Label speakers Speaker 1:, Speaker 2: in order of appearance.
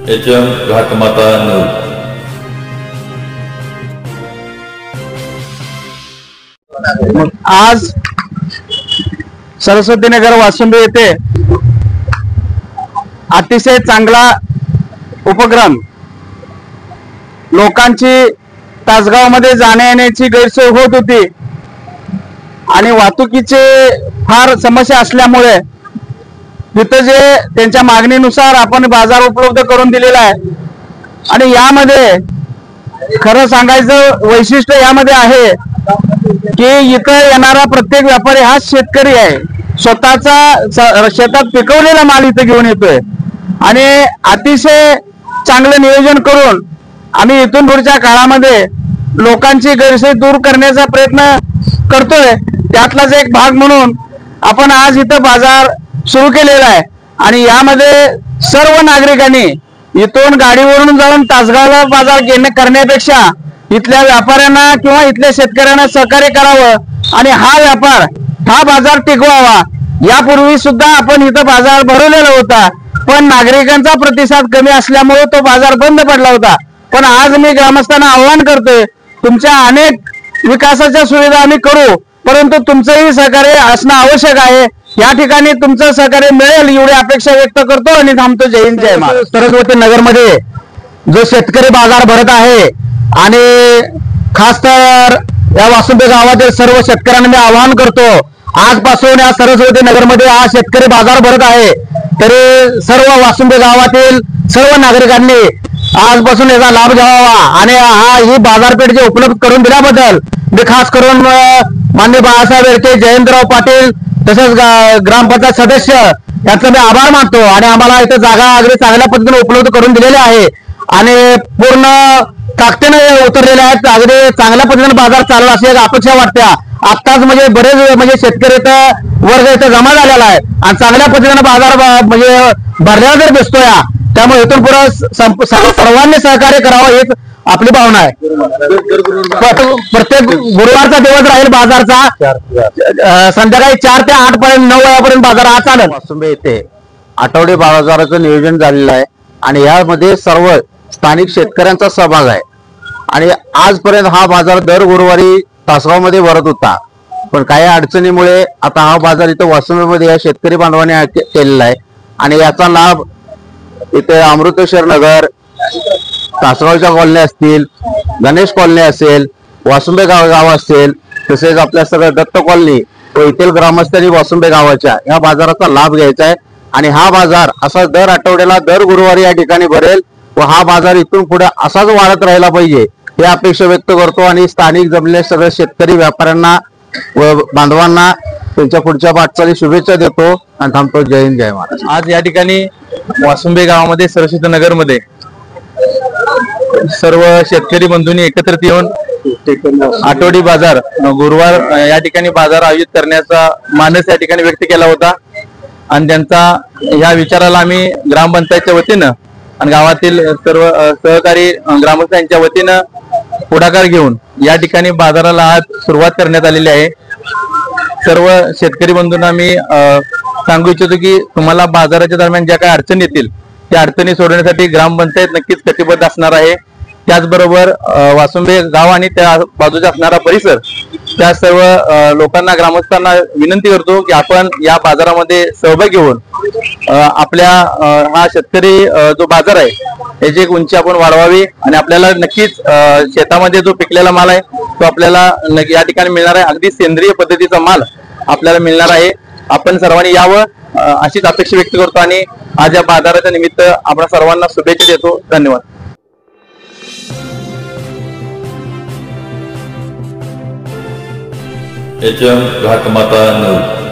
Speaker 1: HM घाटमाता 9।
Speaker 2: आज सरस्वतीनगर वासुंबी येथे अतिशय चांगला उपक्रम, लोकांची तासगाव मध्ये जाण्या येण्याची गैरसोय होत होती आणि वाहतुकीचे फार समस्या असल्यामुळे तिथे जे त्यांच्या मागणीनुसार आपण बाजार उपलब्ध करून दिलेला आहे। आणि यामध्ये खरं सांगायचं वैशिष्ट्य यामध्ये आहे की इथं येणारा प्रत्येक व्यापारी हा शेतकरी आहे, स्वतःचा शेतात पिकवलेला माल इथं घेऊन येतोय आणि अतिशय चांगलं नियोजन करून आम्ही इथून पुढच्या काळामध्ये लोकांची गैरसोय दूर करण्याचा प्रयत्न करतोय। त्यातलाच एक भाग म्हणून आपण आज इथं बाजार सुरू केलेला आहे आणि यामध्ये सर्व नागरिकांनी इथून गाडीवरून जाऊन तासगावला बाजार करण्यापेक्षा इथल्या व्यापाऱ्यांना किंवा इथल्या शेतकऱ्यांना सहकार्य करावं आणि हा व्यापार हा बाजार टिकवावा। यापूर्वी सुद्धा आपण इथं बाजार भरवलेला होता, पण नागरिकांचा प्रतिसाद कमी असल्यामुळे तो बाजार बंद पडला होता। पण आज मी ग्रामस्थांना आवाहन करतोय, तुमच्या अनेक विकासाच्या सुविधा आम्ही करू, परंतु तुमचंही सहकार्य असणं आवश्यक आहे। या ठिकाणी तुमचं सहकार्य मिळेल एवढी अपेक्षा व्यक्त करतो आणि थांबतो। जय हिंद जय महाराष्ट्र। सरस्वती नगर मध्ये जो शेतकरी बाजार भरत आहे आणि खास तर या वासुंबी गावातील सर्व शेतकऱ्यांना मी आवाहन करतो, आजपासून या सरस्वती नगर मध्ये हा शेतकरी बाजार भरत आहे, तरी सर्व वासुंबी गावातील सर्व नागरिकांनी आजपासून याचा लाभ घ्यावा आणि ही बाजारपेठ जी उपलब्ध करून दिल्याबद्दल मी खास करून माननीय बाळासाहेब येळके, जयंतराव पाटील तसेच ग्रामपंचायत सदस्य यांचा मी आभार मानतो। आणि आम्हाला इथे जागा अगदी चांगल्या पद्धतीने उपलब्ध करून दिलेली आहे आणि पूर्ण ताकदीने उतरलेले आहेत, अगदी चांगल्या पद्धतीने बाजार चालू अशी एक अपेक्षा वाटते। आत्ताच म्हणजे बरेच शेतकरी वर्ग इथं जमा झालेला आहे आणि चांगल्या पद्धतीने बाजार भरलेला जर दिसतोय, त्यामुळे इथून पुढे सर्वांनी सहकार्य करावं हीच आपली भावना आहे। प्रत्येक गुरुवारचा दिवस राहील बाजारचा, संध्याकाळी 4 ते 8 पर्यंत 9 वाजेपर्यंत बाजार हा चालेल।
Speaker 3: वासुंबी येथे आठवडी बाजाराचं नियोजन झालेलं आहे आणि यामध्ये सर्व स्थानिक शेतकऱ्यांचा सहभाग आहे आणि आजपर्यंत हा बाजार दर गुरुवारी तासगाव मध्ये भरत होता, पण काही अडचणीमुळे आता हा बाजार इथं वासुंबीमध्ये या शेतकरी बांधवांनी केलेला आहे आणि याचा लाभ इथे अमृतेश्वर नगर, तासगावच्या कॉलनी असतील, गणेश कॉलनी असेल, वासुंबे गाव असेल, तसेच आपल्या सगळ्या दत्त कॉलनी व येथील ग्रामस्थांनी वासुंबे गावाच्या या बाजाराचा लाभ घ्यायचा आहे आणि हा बाजार असा दर आठवड्याला दर गुरुवारी या ठिकाणी भरेल व हा बाजार इथून पुढे असाच वाढत राहिला पाहिजे ही अपेक्षा व्यक्त करतो आणि स्थानिक जमलेल्या सगळ्या शेतकरी व्यापाऱ्यांना व बांधवांना त्यांच्या पुढच्या वाटचाली शुभेच्छा देतो आणि थांबतो। जय हिंद जय महाराष्ट्र।
Speaker 2: आज या ठिकाणी वासुंबे गावामध्ये सरस्वती नगर मध्ये सर्व शेतकरी बंधूंनी एकत्रित येऊन आठवडी बाजार गुरुवार या ठिकाणी बाजार आयोजित करण्याचा मानस या ठिकाणी व्यक्त केला होता आणि त्यांचा या विचाराला आम्ही ग्रामपंचायतच्या वतीनं आणि गावातील सर्व सहकारी ग्रामस्थांच्या वतीनं पुढाकार घेऊन या ठिकाणी बाजाराला आज सुरुवात करण्यात आलेली आहे। सर्व शेतकरी बंधूंना मी सांगू इच्छितो की तुम्हाला बाजाराच्या दरम्यान ज्या काही अडचणी येतील त्या अडचणी सोडवण्यासाठी ग्रामपंचायत नक्कीच कटिबद्ध असणार आहे। त्याचबरोबर वासुंबे गाव आणि त्या बाजूचा असणारा परिसर त्या सर्व लोकांना ग्रामस्थांना विनंती करतो की आपण या बाजारामध्ये सहभागी होऊन आपल्या हा शेतकरी जो बाजार आहे याची एक उंची आपण वाढवावी आणि आपल्याला नक्कीच शेतामध्ये जो पिकलेला माल आहे तो आपल्याला या ठिकाणी मिळणार आहे। अगदी सेंद्रिय पद्धतीचा माल आपल्याला मिळणार आहे। आपण सर्वांनी यावं अशीच अपेक्षा व्यक्त करतो आणि आज या बाजाराच्या निमित्त आपण सर्वांना शुभेच्छा देतो। धन्यवाद।
Speaker 1: HM घाटमाता 9।